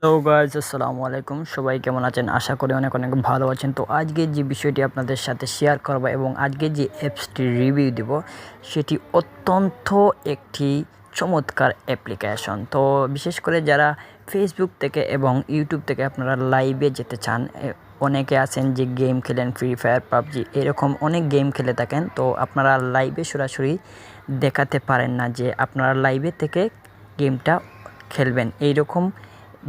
Hello guys, আসসালামু আলাইকুম। সবাই কেমন আছেন? আশা করি অনেক অনেক ভালো আছেন। তো আজকে যে বিষয়টি আপনাদের সাথে শেয়ার করব এবং আজকে যে অ্যাপসটি রিভিউ দেব সেটি অত্যন্ত একটি চমৎকার অ্যাপ্লিকেশন। তো বিশেষ করে যারা ফেসবুক থেকে এবং ইউটিউব থেকে আপনারা লাইভে যেতে চান, অনেকে আছেন যে গেম খেলেন, ফ্রি ফায়ার, পাবজি এরকম অনেক গেম খেলে থাকেন। তো আপনারা লাইভে সরাসরি দেখাতে পারেন না যে আপনারা লাইভে থেকে গেমটা খেলবেন। এইরকম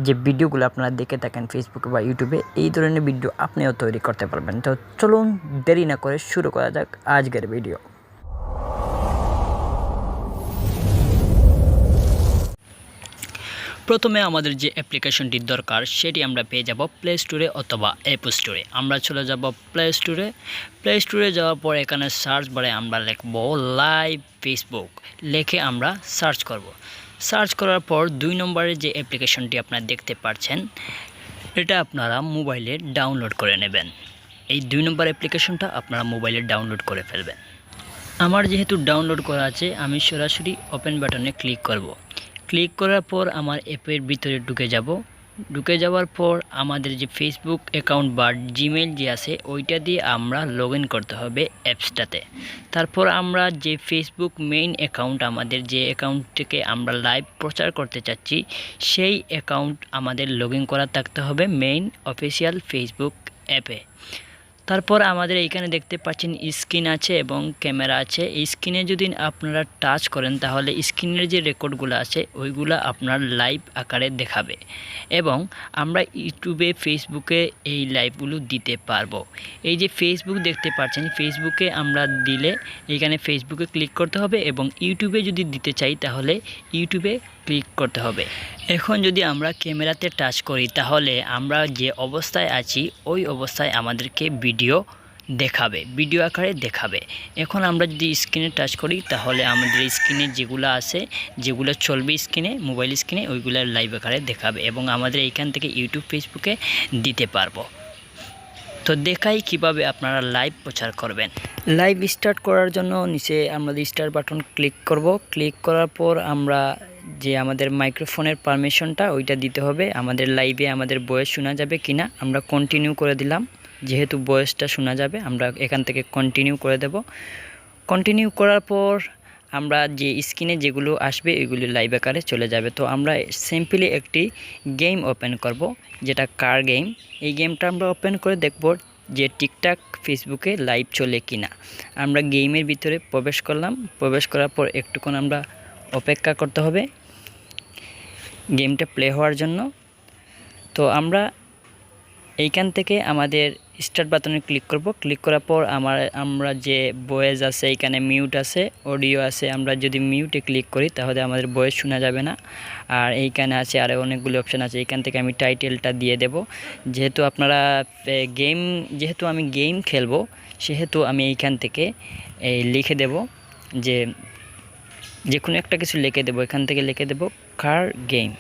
যে ভিডিওগুলো আপনারা দেখে থাকেন ফেসবুকে বা ইউটিউবে, এই ধরনের ভিডিও আপনিও তৈরি করতে পারবেন। তো চলুন দেরি না করে শুরু করা যাক আজকের ভিডিও। প্রথমে আমাদের যে অ্যাপ্লিকেশনটির দরকার সেটি আমরা পেয়ে যাব প্লে স্টোরে অথবা অ্যাপ স্টোরে। আমরা চলে যাব প্লে স্টোরে যাওয়ার পর এখানে সার্চ বারে আমরা লিখব লাইভ ফেসবুক, লিখে আমরা সার্চ করব। সার্চ করার পর 2 নম্বরে যে অ্যাপ্লিকেশনটি আপনারা দেখতে পাচ্ছেন এটা আপনারা মোবাইলে ডাউনলোড করে নেবেন। এই 2 নম্বর অ্যাপ্লিকেশনটা আপনারা মোবাইলে ডাউনলোড করে ফেলবেন। আমার যেহেতু ডাউনলোড করা আছে আমি সরাসরি ওপেন বাটনে ক্লিক করব। ক্লিক করার পর আমার অ্যাপের ভিতরে ঢুকে যাওয়ার পর আমাদের যে ফেসবুক অ্যাকাউন্ট বা জিমেল যে আছে ওইটা দিয়ে আমরা লগ ইন করতে হবে অ্যাপসটাতে। তারপর আমরা যে ফেসবুক মেইন অ্যাকাউন্ট, আমাদের যে অ্যাকাউন্ট থেকে আমরা লাইভ প্রচার করতে চাচ্ছি সেই অ্যাকাউন্ট আমাদের লগ ইন করা থাকতে হবে মেইন অফিসিয়াল ফেসবুক অ্যাপে। তারপর আমাদের এইখানে দেখতে পাচ্ছেন স্ক্রিন আছে এবং ক্যামেরা আছে। এই স্ক্রিনে যদি আপনারা টাচ করেন তাহলে স্ক্রিনের যে রেকর্ডগুলো আছে ওইগুলো আপনার লাইভ আকারে দেখাবে এবং আমরা ইউটিউবে, ফেসবুকে এই লাইভগুলো দিতে পারবো। এই যে ফেসবুক দেখতে পাচ্ছেন, ফেসবুকে আমরা দিলে এখানে ফেসবুকে ক্লিক করতে হবে এবং ইউটিউবে যদি দিতে চাই তাহলে ইউটিউবে ক্লিক করতে হবে। এখন যদি আমরা ক্যামেরাতে টাচ করি তাহলে আমরা যে অবস্থায় আছি ওই অবস্থায় আমাদেরকে ভিডিও ভিডিও আকারে দেখাবে। এখন আমরা যদি স্ক্রিনে টাচ করি তাহলে আমাদের স্ক্রিনে যেগুলো আছে, যেগুলো চলবে স্ক্রিনে, মোবাইল স্ক্রিনে, ওইগুলো লাইভ আকারে দেখাবে এবং আমাদের এইখান থেকে ইউটিউব, ফেসবুকে দিতে পারবো। তো দেখাই কিভাবে আপনারা লাইভ প্রচার করবেন। লাইভ স্টার্ট করার জন্য নিচে আমাদের স্টার্ট বাটন ক্লিক করব। ক্লিক করার পর আমরা যে আমাদের মাইক্রোফোনের পারমিশনটা ওইটা দিতে হবে। আমাদের লাইভে আমাদের ভয়েস শোনা যাবে কিনা আমরা কন্টিনিউ করে দিলাম। যেহেতু ভয়েসটা শোনা যাবে আমরা এখান থেকে কন্টিনিউ করে দেব। কন্টিনিউ করার পর আমরা যে স্ক্রিনে যেগুলো আসবে এগুলি লাইভ আকারে চলে যাবে। তো আমরা সিম্পলি একটি গেম ওপেন করব, যেটা কার গেম। এই গেমটা আমরা ওপেন করে দেখব যে টিকটক ফেসবুকে লাইভ চলে কিনা। আমরা গেমের ভিতরে প্রবেশ করলাম। প্রবেশ করার পর একটুক্ষণ আমরা অপেক্ষা করতে হবে গেমটা প্লে হওয়ার জন্য। তো আমরা এইখান থেকে আমাদের স্টার্ট বাটনে ক্লিক করব। ক্লিক করার পর আমরা যে ভয়েস আছে, এখানে মিউট আছে, অডিও আছে। আমরা যদি মিউটে ক্লিক করি তাহলে আমাদের ভয়েস শোনা যাবে না। আর এইখানে আছে আরও অনেকগুলো অপশান আছে। এইখান থেকে আমি টাইটেলটা দিয়ে দেব। যেহেতু আমি গেম খেলবো সেহেতু আমি এইখান থেকে লিখে দেব যে কোনো একটা কিছু লিখে দেব। এখান থেকে লিখে দেব কার গেম,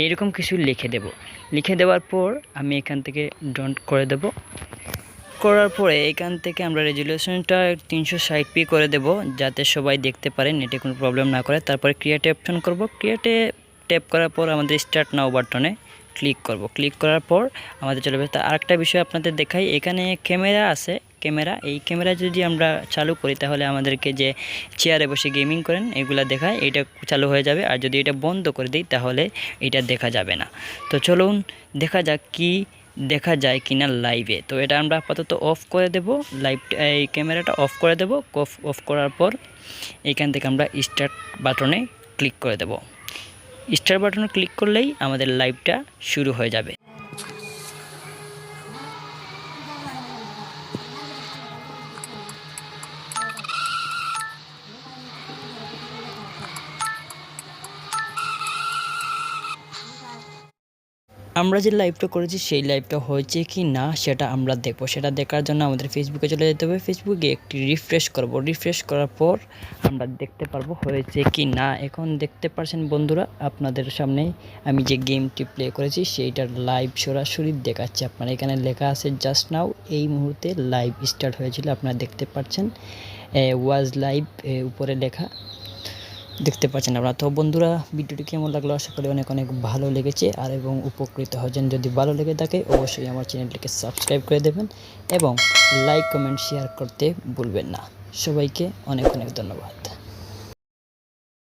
এইরকম কিছু লিখে দেওয়ার পর আমি এখান থেকে ডন করে দেব। করার পরে এখান থেকে আমরা রেজুলেশনটা 360p করে দেব যাতে সবাই দেখতে পারে, নেটে কোনো প্রবলেম না করে। তারপরে ক্রিয়েটে অপশন করব। ক্রিয়েটে ট্যাপ করার পর আমাদের স্টার্ট নাও বাটনে ক্লিক করব। ক্লিক করার পর আমাদের চলে যাবে। আরেকটা বিষয় আপনাদের দেখাই, এখানে ক্যামেরা আছে। এই ক্যামেরা যদি আমরা চালু করি তাহলে আমাদেরকে যে চেয়ারে বসে গেমিং করেন এগুলা দেখায়, এটা চালু হয়ে যাবে। আর যদি এটা বন্ধ করে দিই তাহলে এটা দেখা যাবে না। তো চলুন দেখা যাক কি দেখা যায় কিনা লাইভে। তো এটা আমরা আপাতত অফ করে দেব। এই ক্যামেরাটা অফ করে দেব। অফ করার পর এইখান থেকে আমরা স্টার্ট বাটনে ক্লিক করে দেব। স্টার্ট বাটনে ক্লিক করলেই আমাদের লাইভটা শুরু হয়ে যাবে। আমরা যে লাইভটা করেছি সেই লাইভটা হয়েছে কি না সেটা আমরা দেখব। সেটা দেখার জন্য আমাদের ফেসবুকে চলে যেতে হবে। ফেসবুকে একটি রিফ্রেশ করব। রিফ্রেশ করার পর আমরা দেখতে পারবো হয়েছে কি না। এখন দেখতে পাচ্ছেন বন্ধুরা আপনাদের সামনে আমি যে গেমটি প্লে করেছি সেইটার লাইভ সরাসরি দেখাচ্ছে। আপনারা এখানে লেখা আছে জাস্ট নাও, এই মুহূর্তে লাইভ স্টার্ট হয়েছিল। আপনারা দেখতে পাচ্ছেন ওয়াজ লাইভ উপরে লেখা। দেখতে পাচ্ছেন আপনারা। তো বন্ধুরা, ভিডিওটি কেমন লাগলো আশা করি অনেক অনেক ভালো লেগেছে আর এবং উপকৃত হয়েছেন। যদি ভালো লেগে থাকে অবশ্যই আমার চ্যানেলটিকে সাবস্ক্রাইব করে দেবেন এবং লাইক কমেন্ট শেয়ার করতে ভুলবেন না। সবাইকে অনেক অনেক ধন্যবাদ।